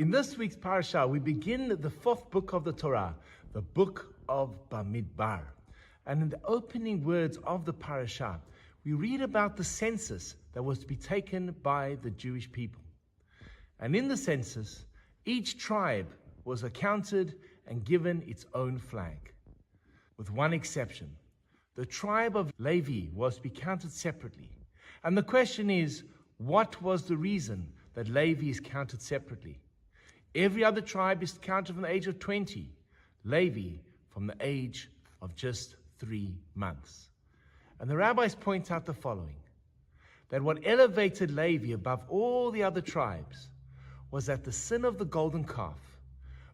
In this week's parashah, we begin the fourth book of the Torah, the book of Bamidbar. And in the opening words of the parashah, we read about the census that was to be taken by the Jewish people. And in the census, each tribe was accounted and given its own flag, with one exception. The tribe of Levi was to be counted separately. And the question is, what was the reason that Levi is counted separately? Every other tribe is counted from the age of 20. Levi from the age of just 3 months. And the rabbis point out the following, that what elevated Levi above all the other tribes was that the sin of the golden calf.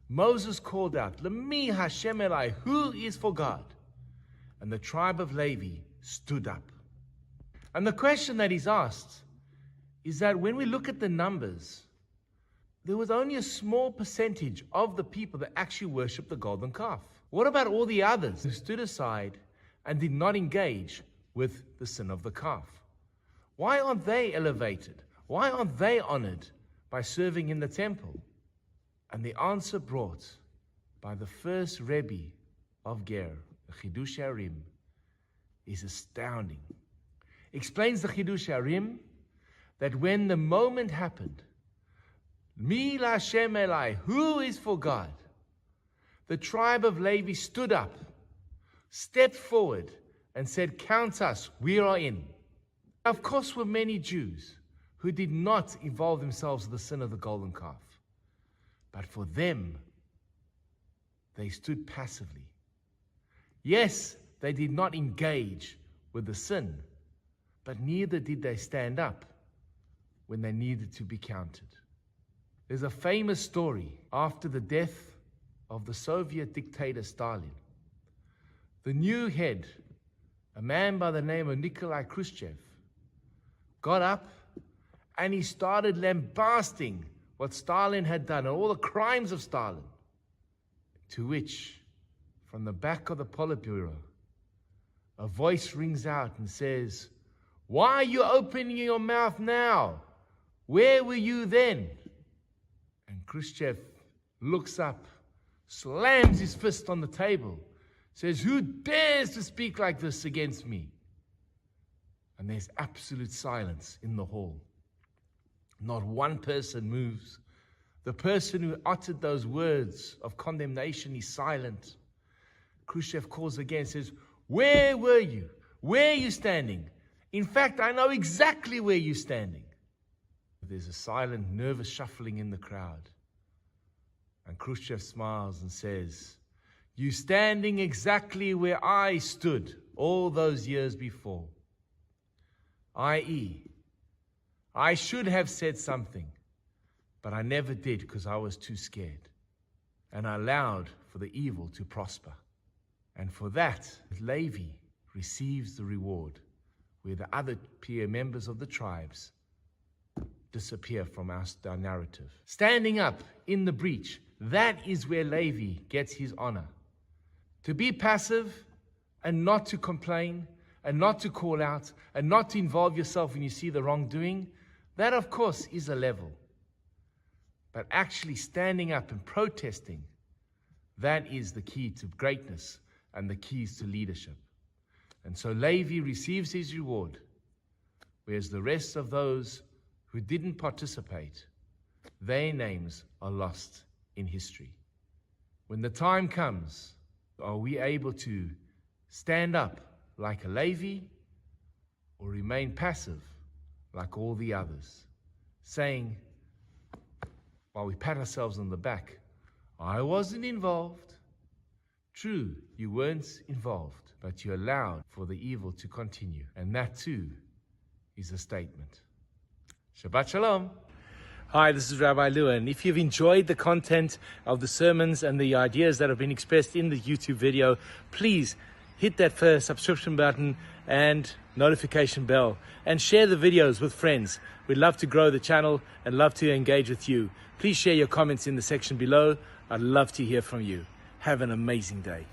Moses called out, Lemi Hashem Elai, who is for God? And the tribe of Levi stood up. And the question that is asked is that when we look at the numbers, there was only a small percentage of the people that actually worshiped the golden calf. What about all the others who stood aside and did not engage with the sin of the calf? Why aren't they elevated? Why aren't they honored by serving in the temple? And the answer brought by the first Rabbi of Ger, the Chidush Harim, is astounding. Explains the Chidush Harim that when the moment happened, Mi Lashem Elai, who is for God? The tribe of Levi stood up, stepped forward, and said, count us, we are in. Of course, were many Jews who did not involve themselves in the sin of the golden calf. But for them, they stood passively. Yes, they did not engage with the sin, but neither did they stand up when they needed to be counted. There's a famous story after the death of the Soviet dictator Stalin. The new head, a man by the name of Nikolai Khrushchev, got up and he started lambasting what Stalin had done and all the crimes of Stalin. To which, from the back of the Politburo, a voice rings out and says, why are you opening your mouth now? Where were you then? And Khrushchev looks up, slams his fist on the table, says, who dares to speak like this against me? And there's absolute silence in the hall. Not one person moves. The person who uttered those words of condemnation is silent. Khrushchev calls again and says, where were you? Where are you standing? In fact, I know exactly where you're standing. There's a silent, nervous shuffling in the crowd. And Khrushchev smiles and says, you're standing exactly where I stood all those years before. i.e., I should have said something, but I never did because I was too scared. And I allowed for the evil to prosper. And for that, Levi receives the reward, where the other peer members of the tribes disappear from our narrative. Standing up in the breach, that is where Levi gets his honor. To be passive and not to complain and not to call out and not to involve yourself when you see the wrongdoing, that of course is a level. But actually standing up and protesting, that is the key to greatness and the keys to leadership. And so Levi receives his reward, whereas the rest of those who didn't participate, their names are lost in history. When the time comes, are we able to stand up like a Levi or remain passive like all the others, saying, while we pat ourselves on the back, I wasn't involved. True, you weren't involved, but you allowed for the evil to continue. And that too is a statement. Shabbat Shalom. Hi, this is Rabbi Lewin. If you've enjoyed the content of the sermons and the ideas that have been expressed in the YouTube video, please hit that first subscription button and notification bell and share the videos with friends. We'd love to grow the channel and love to engage with you. Please share your comments in the section below. I'd love to hear from you. Have an amazing day.